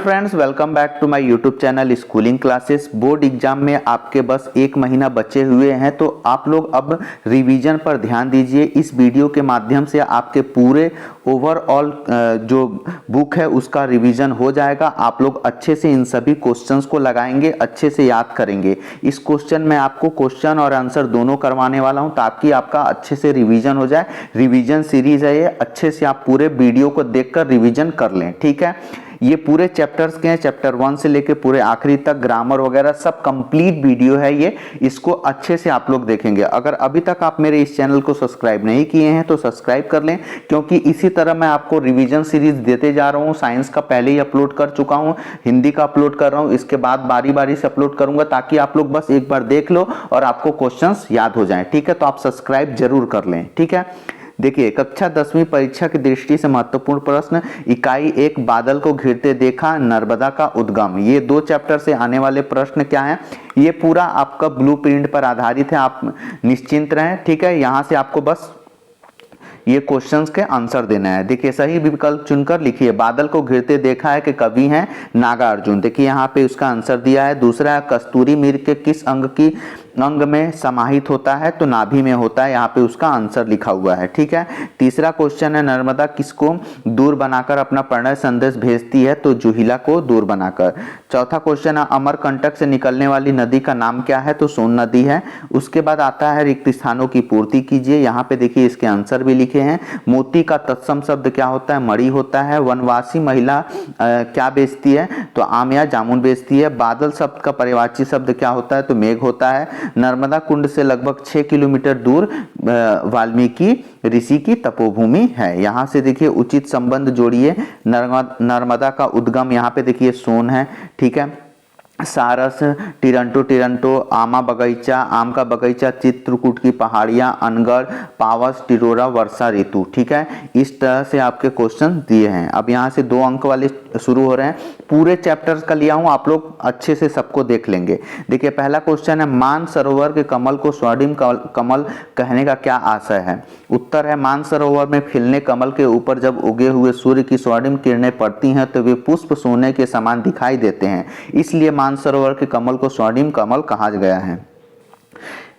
Friends, welcome back to my YouTube channel schooling classes. Board exam में आपके बस एक महीना बचे हुए हैं, तो आप लोग अब रिवीजन पर ध्यान दीजिए। इस वीडियो के माध्यम से आपके पूरे ओवरऑल जो बुक है उसका रिवीजन हो जाएगा। आप लोग अच्छे से इन सभी क्वेश्चंस को लगाएंगे, अच्छे से याद करेंगे। इस क्वेश्चन में आपको क्वेश्चन और आंसर दोनों करवाने वाला हूं ताकि आपका अच्छे से रिवीजन हो जाए। रिवीजन सीरीज है ये, अच्छे से आप पूरे वीडियो को देखकर रिवीजन कर लें, ठीक है। ये पूरे चैप्टर्स के हैं, चैप्टर 1 से लेके पूरे आखिरी तक, ग्रामर वगैरह सब कंप्लीट वीडियो है ये। इसको अच्छे से आप लोग देखेंगे। अगर अभी तक आप मेरे इस चैनल को सब्सक्राइब नहीं किए हैं तो सब्सक्राइब कर लें, क्योंकि इसी तरह मैं आपको रिवीजन सीरीज देते जा रहा हूँ। साइंस का पहले ही अपलोड कर चुका हूँ, हिंदी का अपलोड कर रहा हूँ, इसके बाद बारी बारी से अपलोड करूंगा ताकि आप लोग बस एक बार देख लो और आपको क्वेश्चंस याद हो जाएं, ठीक है। तो आप सब्सक्राइब जरूर कर लें, ठीक है। देखिए, कक्षा 10वीं परीक्षा की दृष्टि से महत्वपूर्ण प्रश्न, इकाई 1 बादल को घिरते देखा, नर्मदा का उद्गम। ये 2 चैप्टर से आने वाले प्रश्न क्या है, ये पूरा आपका ब्लूप्रिंट पर आधारित है, आप निश्चिंत रहें, ठीक है। यहां से आपको बस ये क्वेश्चंस के आंसर देना है। देखिए, सही विकल्प चुनकर लिखिए। बादल को घिरते देखा है कि कवि हैं नागार्जुन। देखिए यहाँ पे उसका आंसर दिया है। दूसरा है, कस्तूरी मृग के किस अंग में समाहित होता है, तो नाभि में होता है, यहाँ पे उसका आंसर लिखा हुआ है, ठीक है। तीसरा क्वेश्चन है, नर्मदा किसको दूर बनाकर अपना प्रणय संदेश भेजती है, तो जूहिला को दूर बनाकर। चौथा क्वेश्चन है, अमरकंटक से निकलने वाली नदी का नाम क्या है, तो सोन नदी है। उसके बाद आता है, रिक्त स्थानों की पूर्ति कीजिए। यहाँ पे देखिए इसके आंसर भी लिखे हैं। मोती का तत्सम शब्द क्या होता है, मणि होता है। वनवासी महिला क्या बेचती है, तो आम या जामुन बेचती है। बादल शब्द का पर्यायवाची शब्द क्या होता है, तो मेघ होता है। नर्मदा कुंड से लगभग 6 किलोमीटर दूर वाल्मीकि ऋषि की तपोभूमि है। यहां से देखिए उचित संबंध जोड़िए। नर्मदा का उद्गम यहाँ पे देखिए सोन है, ठीक है। सारस, टिरंटो, आमा बगीचा, आम का बगीचा, चित्रकूट की पहाड़ियां, अनगढ़, पावस, टिरोरा, वर्षा ऋतु, ठीक है। इस तरह से आपके क्वेश्चन दिए हैं। अब यहाँ से 2 अंक वाले शुरू हो रहे हैं। पूरे चैप्टर्स का लिया हूं, आप लोग अच्छे से सबको देख लेंगे। देखिए, पहला क्वेश्चन है, मानसरोवर के कमल को स्वर्णिम कमल कहने का क्या आशय है। उत्तर है, मानसरोवर में खिलने कमल के ऊपर जब उगे हुए सूर्य की स्वर्णिम किरणें पड़ती हैं तो वे पुष्प सोने के समान दिखाई देते हैं, इसलिए मानसरोवर के कमल को स्वर्णिम कमल कहा गया है।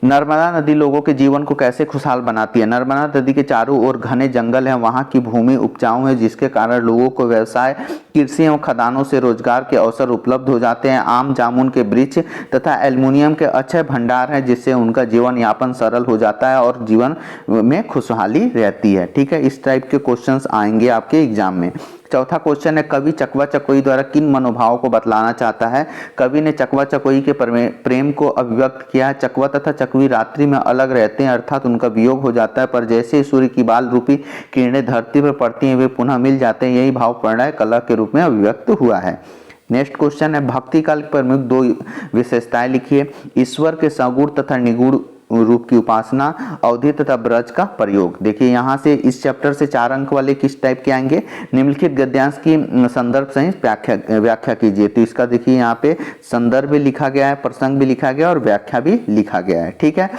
नर्मदा नदी लोगों के जीवन को कैसे खुशहाल बनाती है। नर्मदा नदी के चारों ओर घने जंगल हैं, वहां की भूमि उपजाऊ है, जिसके कारण लोगों को व्यवसाय, कृषि एवं खदानों से रोजगार के अवसर उपलब्ध हो जाते हैं। आम, जामुन के वृक्ष तथा एल्युमिनियम के अक्षय भंडार हैं, जिससे उनका जीवन यापन सरल हो जाता है और जीवन में खुशहाली रहती है, ठीक है। इस टाइप के क्वेश्चंस आएंगे आपके एग्जाम में। चौथा क्वेश्चन है, कवि चकवा चकोई द्वारा किन मनोभावों को बतलाना चाहता है। कवि ने चकवा चकोई के प्रेम को अभिव्यक्त किया है। चकवा तथा चकवी रात्रि में अलग रहते हैं, अर्थात उनका वियोग हो जाता है, पर जैसे ही सूर्य की बाल रूपी किरणें धरती पर पड़ती हैं वे पुनः मिल जाते हैं। यही भाव प्रणय कला के रूप में अभिव्यक्त हुआ है। नेक्स्ट क्वेश्चन है, भक्ति काल की प्रमुख 2 विशेषताएं लिखिए। ईश्वर के सगुण तथा निगुण रूप की उपासना, अवधि तथा ब्रज का प्रयोग। देखिए यहाँ से इस चैप्टर से 4 अंक वाले किस टाइप के आएंगे, निम्नलिखित गद्यांश की संदर्भ सहित व्याख्या कीजिए। तो इसका देखिए यहाँ पे संदर्भ भी लिखा गया है, प्रसंग भी लिखा गया और व्याख्या भी लिखा गया है, ठीक है।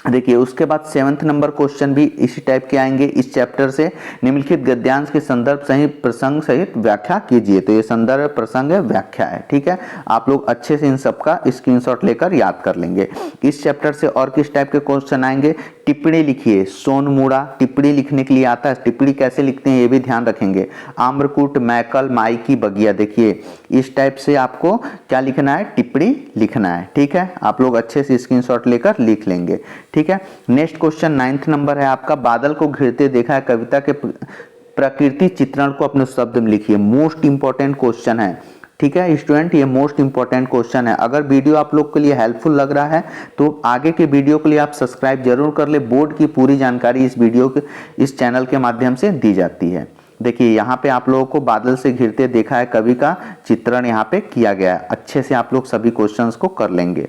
देखिए उसके बाद 7th नंबर क्वेश्चन भी इसी टाइप के आएंगे इस चैप्टर से। निम्नलिखित गद्यांश के संदर्भ सहित प्रसंग सहित व्याख्या कीजिए। तो ये संदर्भ, प्रसंग है, व्याख्या है, ठीक है। आप लोग अच्छे से इन सबका स्क्रीनशॉट लेकर याद कर लेंगे। इस चैप्टर से और किस टाइप के क्वेश्चन आएंगे, टिप्पणी लिखिए। सोनमुड़ा टिप्पणी लिखने के लिए आता है, टिप्पणी कैसे लिखते हैं ये भी ध्यान रखेंगे। आम्रकूट, मैकल, माई की बगिया। देखिए इस टाइप से आपको क्या लिखना है, टिप्पणी लिखना है, ठीक है। आप लोग अच्छे से स्क्रीनशॉट लेकर लिख लेंगे, ठीक है। नेक्स्ट क्वेश्चन 9th नंबर है आपका, बादल को घिरते देखा है, कविता के प्रकृति चित्रण को अपने शब्द में लिखिए। मोस्ट इंपॉर्टेंट क्वेश्चन है, ठीक है स्टूडेंट, ये मोस्ट इंपॉर्टेंट क्वेश्चन है। अगर वीडियो आप लोग के लिए हेल्पफुल लग रहा है तो आगे के वीडियो के लिए आप सब्सक्राइब जरूर कर ले। बोर्ड की पूरी जानकारी इस वीडियो के, इस चैनल के माध्यम से दी जाती है। देखिए यहाँ पे आप लोगों को बादल से घिरते देखा है कवि का चित्रण यहाँ पे किया गया है। अच्छे से आप लोग सभी क्वेश्चंस को कर लेंगे।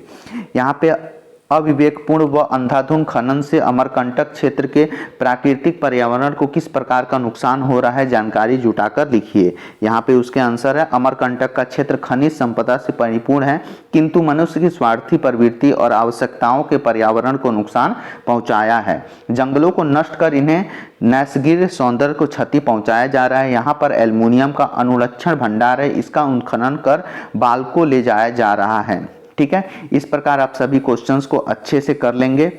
यहाँ पे अविवेकपूर्ण व अंधाधुंध खनन से अमरकंटक क्षेत्र के प्राकृतिक पर्यावरण को किस प्रकार का नुकसान हो रहा है, जानकारी जुटाकर लिखिए। यहाँ पे उसके आंसर है अमरकंटक का क्षेत्र खनिज संपदा से परिपूर्ण है, किंतु मनुष्य की स्वार्थी प्रवृत्ति और आवश्यकताओं के पर्यावरण को नुकसान पहुंचाया है। जंगलों को नष्ट कर इन्हें नैसर्गिक सौंदर्य को क्षति पहुंचाया जा रहा है। यहाँ पर एल्युमिनियम का अनुरक्षण भंडार है, इसका उत्खनन कर बाल को ले जाया जा रहा है। ठीक है, इस प्रकार आप सभी क्वेश्चंस को अच्छे से कर लेंगे।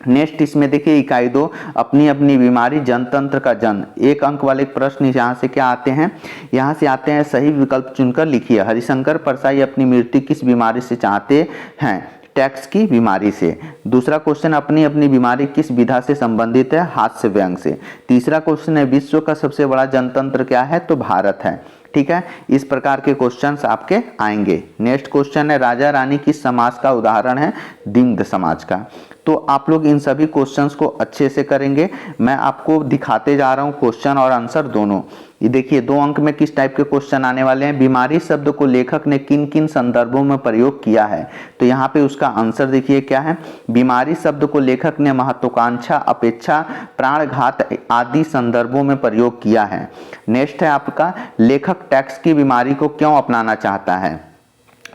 नेक्स्ट इसमें देखिए इकाई 2 अपनी अपनी बीमारी जनतंत्र का जन, 1 अंक वाले प्रश्न यहाँ से क्या आते हैं, यहाँ से आते हैं सही विकल्प चुनकर लिखिए। हरिशंकर परसाई अपनी मृत्यु किस बीमारी से चाहते हैं, टैक्स की बीमारी से। दूसरा क्वेश्चन अपनी अपनी बीमारी किस विधा से संबंधित है, हास्य व्यंग से। तीसरा क्वेश्चन है विश्व का सबसे बड़ा जनतंत्र क्या है, तो भारत है। ठीक है, इस प्रकार के क्वेश्चंस आपके आएंगे। नेक्स्ट क्वेश्चन है राजा रानी किस समाज का उदाहरण है, द्विंद समाज का। तो आप लोग इन सभी क्वेश्चंस को अच्छे से करेंगे। मैं आपको दिखाते जा रहा हूँ क्वेश्चन और आंसर दोनों। ये देखिए 2 अंक में किस टाइप के क्वेश्चन आने वाले हैं। बीमारी शब्द को लेखक ने किन किन संदर्भों में प्रयोग किया है, तो यहाँ पे उसका आंसर देखिए क्या है। बीमारी शब्द को लेखक ने महत्वाकांक्षा, अपेक्षा, प्राणघात आदि संदर्भों में प्रयोग किया है। नेक्स्ट है आपका लेखक टैक्स की बीमारी को क्यों अपनाना चाहता है।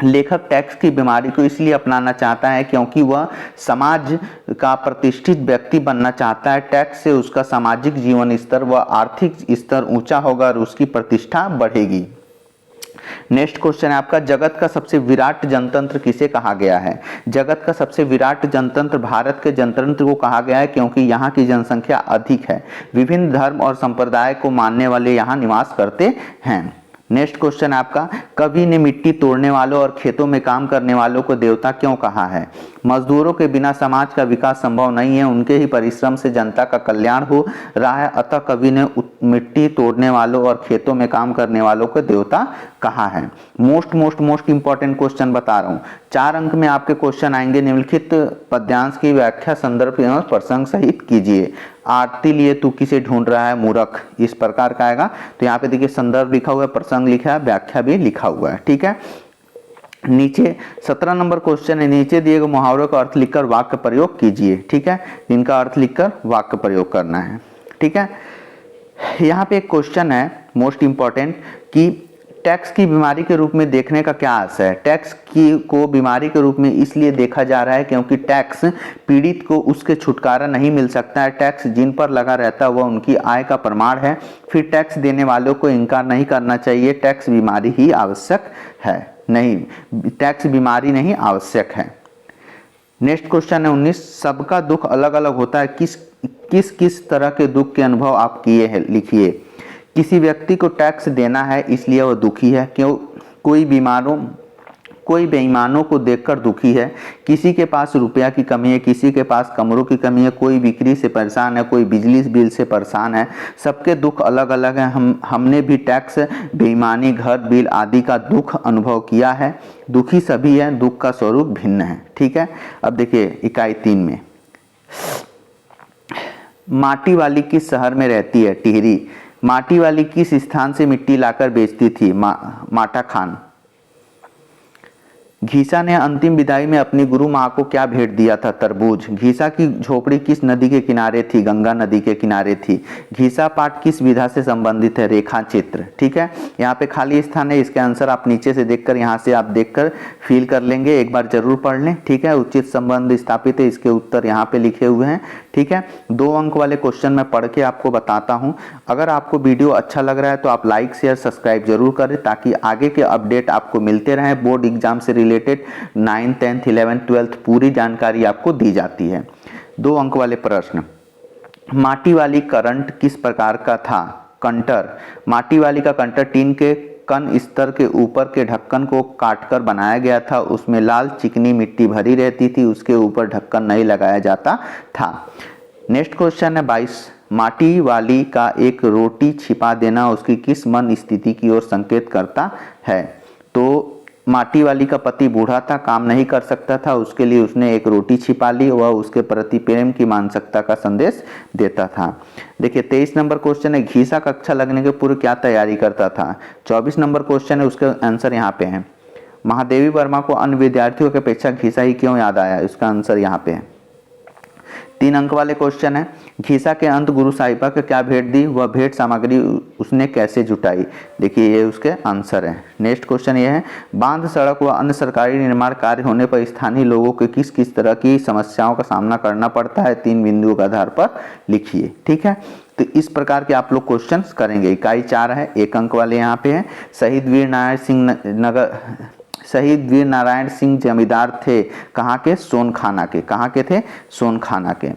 लेखक टैक्स की बीमारी को इसलिए अपनाना चाहता है क्योंकि वह समाज का प्रतिष्ठित व्यक्ति बनना चाहता है। टैक्स से उसका सामाजिक जीवन स्तर व आर्थिक स्तर ऊंचा होगा और उसकी प्रतिष्ठा बढ़ेगी। नेक्स्ट क्वेश्चन है आपका जगत का सबसे विराट जनतंत्र किसे कहा गया है। जगत का सबसे विराट जनतंत्र भारत के जनतंत्र को कहा गया है क्योंकि यहाँ की जनसंख्या अधिक है। विभिन्न धर्म और संप्रदाय को मानने वाले यहाँ निवास करते हैं। नेक्स्ट क्वेश्चन आपका कवि ने मिट्टी तोड़ने वालों और खेतों में काम करने वालों को देवता क्यों कहा है। मजदूरों के बिना समाज का विकास संभव नहीं है, उनके ही परिश्रम से जनता का कल्याण हो रहा है, अतः कवि ने मिट्टी तोड़ने वालों और खेतों में काम करने वालों को देवता कहा है। मोस्ट इंपॉर्टेंट क्वेश्चन बता रहा हूँ। 4 अंक में आपके क्वेश्चन आएंगे। निम्नलिखित पद्यांश की व्याख्या संदर्भ एवं प्रसंग सहित कीजिए। आरती लिए तू किसे ढूंढ रहा है मूर्ख, इस प्रकार का आएगा। तो यहाँ पे देखिए संदर्भ लिखा हुआ है, प्रसंग लिखा है, व्याख्या भी लिखा हुआ है। ठीक है, नीचे 17 नंबर क्वेश्चन है नीचे दिए गए मुहावरों का अर्थ लिखकर वाक्य प्रयोग कीजिए। ठीक है, इनका अर्थ लिखकर वाक्य प्रयोग करना है। ठीक है, यहाँ पे एक क्वेश्चन है मोस्ट इंपॉर्टेंट कि टैक्स की बीमारी के रूप में देखने का क्या अर्थ है। टैक्स को बीमारी के रूप में इसलिए देखा जा रहा है क्योंकि टैक्स पीड़ित को उसके छुटकारा नहीं मिल सकता है। टैक्स जिन पर लगा रहता है वह उनकी आय का प्रमाण है। फिर टैक्स देने वालों को इनकार नहीं करना चाहिए। टैक्स बीमारी ही आवश्यक है, नहीं टैक्स बीमारी नहीं आवश्यक है। नेक्स्ट क्वेश्चन है 19 सबका दुख अलग अलग होता है, किस किस तरह के दुख के अनुभव आप किए हैं, लिखिए। किसी व्यक्ति को टैक्स देना है इसलिए वह दुखी है, क्यों कोई बेईमानों को देखकर दुखी है। किसी के पास रुपया की कमी है, किसी के पास कमरों की कमी है, कोई बिक्री से परेशान है, कोई बिजली बिल से परेशान है। सबके दुख अलग अलग हैं। हमने भी टैक्स, बेईमानी, घर बिल आदि का दुख अनुभव किया है। दुखी सभी हैं, दुख का स्वरूप भिन्न है। ठीक है, अब देखिए इकाई 3 में माटी वाली किस शहर में रहती है, टिहरी। माटी वाली किस स्थान से मिट्टी लाकर बेचती थी, माटा खान। घीसा ने अंतिम विदाई में अपनी गुरु माँ को क्या भेंट दिया था, तरबूज। घीसा की झोपड़ी किस नदी के किनारे थी, गंगा नदी के किनारे थी। घीसा पाठ किस विधा से संबंधित है, रेखा चित्र। ठीक है, यहाँ पे खाली स्थान है, इसके आंसर आप नीचे से देखकर यहाँ से आप देखकर फील कर लेंगे, एक बार जरूर पढ़ लें। ठीक है, उचित संबंध स्थापित है, इसके उत्तर यहाँ पे लिखे हुए हैं। ठीक है, 2 अंक वाले क्वेश्चन मैं पढ़ के आपको बताता हूँ। अगर आपको वीडियो अच्छा लग रहा है तो आप लाइक शेयर सब्सक्राइब जरूर करें ताकि आगे के अपडेट आपको मिलते रहें। बोर्ड एग्जाम से related 9th 10th 11th 12th पूरी जानकारी आपको दी जाती है। 2 अंक वाले प्रश्न, माटी वाली करंट किस प्रकार का था, कंटर। माटी वाली का कंटर टीन के कण स्तर के ऊपर के ढक्कन को काटकर बनाया गया था। उसमें लाल चिकनी मिट्टी भरी रहती थी, उसके ऊपर ढक्कन नहीं लगाया जाता था। नेक्स्ट क्वेश्चन है 22 माटी वाली का एक रोटी छिपा देना उसकी किस मन स्थिति की ओर संकेत करता है। तो माटी वाली का पति बूढ़ा था, काम नहीं कर सकता था, उसके लिए उसने एक रोटी छिपा ली, वह उसके प्रति प्रेम की मानसिकता का संदेश देता था। देखिए 23 नंबर क्वेश्चन है घीसा कक्षा लगने के पूर्व क्या तैयारी करता था। 24 नंबर क्वेश्चन है, उसके आंसर यहाँ पे है। महादेवी वर्मा को अन्य विद्यार्थियों की अपेक्षा घिसा ही क्यों याद आया, इसका आंसर यहाँ पे है। 3 अंक वाले क्वेश्चन है। घिसा के अंत गुरु साहिबा को क्या भेंट दी, वह भेंट सामग्री उसने कैसे जुटाई। देखिए ये उसके आंसर है। नेक्स्ट क्वेश्चन ये है, बांध, सड़क व अन्य सरकारी निर्माण कार्य होने पर स्थानीय लोगों को किस किस तरह की समस्याओं का सामना करना पड़ता है, 3 बिंदुओं के आधार पर लिखिए। ठीक है, तो इस प्रकार के आप लोग क्वेश्चन करेंगे। इकाई 4 है, 1 अंक वाले यहाँ पे है। शहीद वीर नारायण सिंह जमींदार थे कहाँ के, सोनखाना के। कहाँ के थे, सोनखाना के।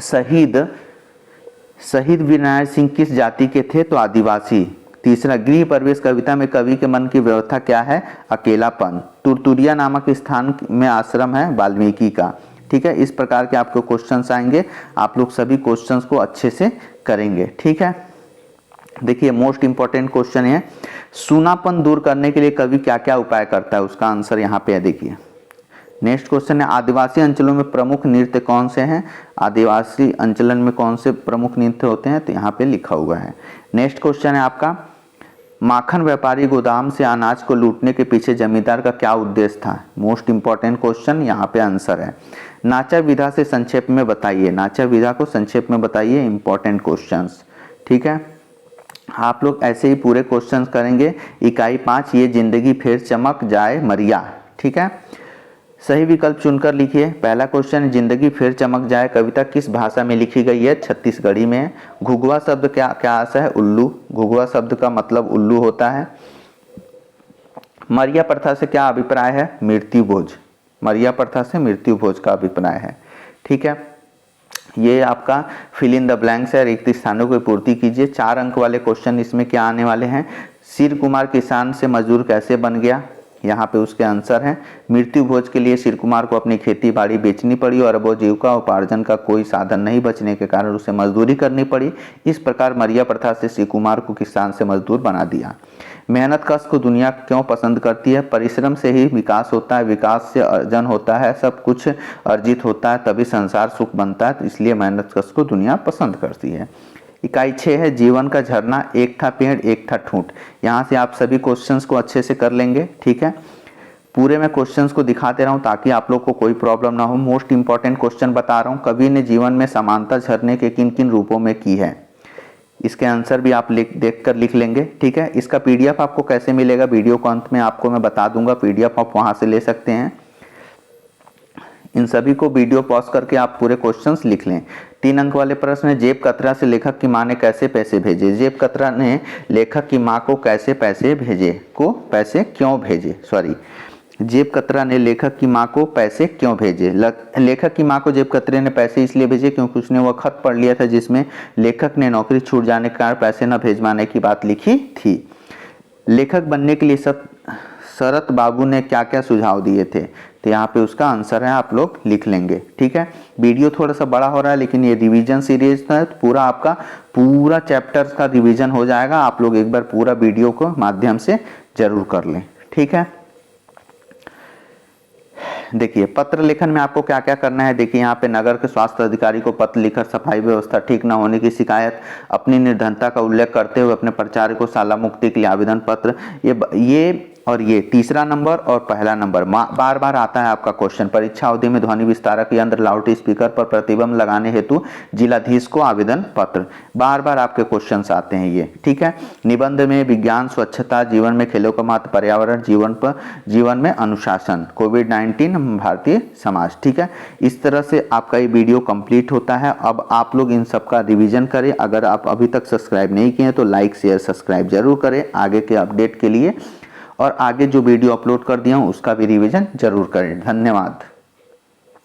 शहीद वीर नारायण सिंह किस जाति के थे, तो आदिवासी। तीसरा, गृह प्रवेश कविता में कवि के मन की व्यवस्था क्या है, अकेलापन। तुरतुरिया नामक स्थान में आश्रम है वाल्मीकि का। ठीक है, इस प्रकार के आपको क्वेश्चंस आएंगे, आप लोग सभी क्वेश्चंस को अच्छे से करेंगे। ठीक है, देखिए मोस्ट इंपॉर्टेंट क्वेश्चन है, सूनापन दूर करने के लिए कवि क्या क्या उपाय करता है, उसका आंसर यहाँ पे है। देखिए नेक्स्ट क्वेश्चन है, आदिवासी अंचलों में प्रमुख नृत्य कौन से हैं। आदिवासी अंचलन में कौन से प्रमुख नृत्य होते हैं, तो यहाँ पे लिखा हुआ है। नेक्स्ट क्वेश्चन है आपका, माखन व्यापारी गोदाम से अनाज को लूटने के पीछे जमींदार का क्या उद्देश्य था। मोस्ट इंपॉर्टेंट क्वेश्चन, यहाँ पे आंसर है। नाचा विधा से संक्षेप में बताइए, नाचा विधा को संक्षेप में बताइए, इंपॉर्टेंट क्वेश्चंस। ठीक है, आप लोग ऐसे ही पूरे क्वेश्चंस करेंगे। इकाई 5, ये जिंदगी फिर चमक जाए मरिया। ठीक है, सही विकल्प चुनकर लिखिए। पहला क्वेश्चन, जिंदगी फिर चमक जाए कविता किस भाषा में लिखी गई है, छत्तीसगढ़ी में है। घुघुआ शब्द क्या क्या आशा है, उल्लू। घुघुआ शब्द का मतलब उल्लू होता है। मरिया प्रथा से क्या अभिप्राय है, मृत्यु भोज। मरिया प्रथा से मृत्यु भोज का अभिप्राय है। ठीक है, ये आपका फिल इन द ब्लैंक्स है, रिक्त स्थानों की पूर्ति कीजिए। 4 अंक वाले क्वेश्चन इसमें क्या आने वाले हैं, सिर कुमार किसान से मजदूर कैसे बन गया, यहाँ पे उसके आंसर हैं। मृत्यु भोज के लिए सिर कुमार को अपनी खेती बाड़ी बेचनी पड़ी और अब वो जीविका उपार्जन का कोई साधन नहीं बचने के कारण उसे मजदूरी करनी पड़ी। इस प्रकार मरिया प्रथा से सिर कुमार को किसान से मजदूर बना दिया। मेहनत कश को दुनिया क्यों पसंद करती है, परिश्रम से ही विकास होता है, विकास से अर्जन होता है, सब कुछ अर्जित होता है तभी संसार सुख बनता है, इसलिए मेहनत कश को दुनिया पसंद करती है। इकाई 6 है, जीवन का झरना, एक था पेड़ एक था ठूंठ। यहाँ से आप सभी क्वेश्चंस को अच्छे से कर लेंगे। ठीक है, पूरे मैं क्वेश्चंस को दिखाते रहा हूँ ताकि आप लोग को कोई प्रॉब्लम ना हो। मोस्ट इंपॉर्टेंट क्वेश्चन बता रहा हूँ, कवि ने जीवन में समानता झरने के किन किन रूपों में की है, इसके आंसर भी आप देखकर लिख लेंगे। ठीक है, इसका पीडीएफ आपको कैसे मिलेगा, वीडियो को अंत में आपको मैं बता दूंगा, पीडीएफ आप वहां से ले सकते हैं। इन सभी को वीडियो पॉज करके आप पूरे क्वेश्चंस लिख लें। 3 अंक वाले प्रश्न है, जेब कतरा से लेखक की मां ने कैसे पैसे भेजे। जेब कतरा ने लेखक की मां को कैसे पैसे भेजे, को पैसे क्यों भेजे, सॉरी, जेब कतरा ने लेखक की मां को पैसे क्यों भेजे। लेखक की मां को जेब कतरे ने पैसे इसलिए भेजे क्योंकि उसने वह खत पढ़ लिया था जिसमें लेखक ने नौकरी छूट जाने के कारण पैसे न भेजवाने की बात लिखी थी। लेखक बनने के लिए शरत बाबू ने क्या क्या सुझाव दिए थे, तो यहाँ पे उसका आंसर है, आप लोग लिख लेंगे। ठीक है, वीडियो थोड़ा सा बड़ा हो रहा है लेकिन ये रिवीजन सीरीज है, तो पूरा आपका पूरा चैप्टर्स का रिवीजन हो जाएगा। आप लोग एक बार पूरा वीडियो को माध्यम से जरूर कर लें। ठीक है, देखिए पत्र लेखन में आपको क्या क्या करना है। देखिए यहाँ पे नगर के स्वास्थ्य अधिकारी को पत्र लिखकर सफाई व्यवस्था ठीक न होने की शिकायत, अपनी निर्धनता का उल्लेख करते हुए अपने प्रचारक को शाला मुक्ति के लिए आवेदन पत्र, ये और ये तीसरा नंबर और पहला नंबर बार बार आता है आपका क्वेश्चन। परीक्षा अवधि में ध्वनि विस्तारक यंत्र लाउड स्पीकर पर प्रतिबंध लगाने हेतु जिलाधीश को आवेदन पत्र, बार बार आपके क्वेश्चंस आते हैं ये। ठीक है, निबंध में विज्ञान, स्वच्छता, जीवन में खेलों का महत्व, पर्यावरण, जीवन में अनुशासन, कोविड-19, भारतीय समाज। ठीक है, इस तरह से आपका ये वीडियो कंप्लीट होता है। अब आप लोग इन सब का रिविजन करें। अगर आप अभी तक सब्सक्राइब नहीं किए हैं तो लाइक शेयर सब्सक्राइब जरूर करें आगे के अपडेट के लिए, और आगे जो वीडियो अपलोड कर दिया हूँ उसका भी रिवीजन जरूर करें। धन्यवाद।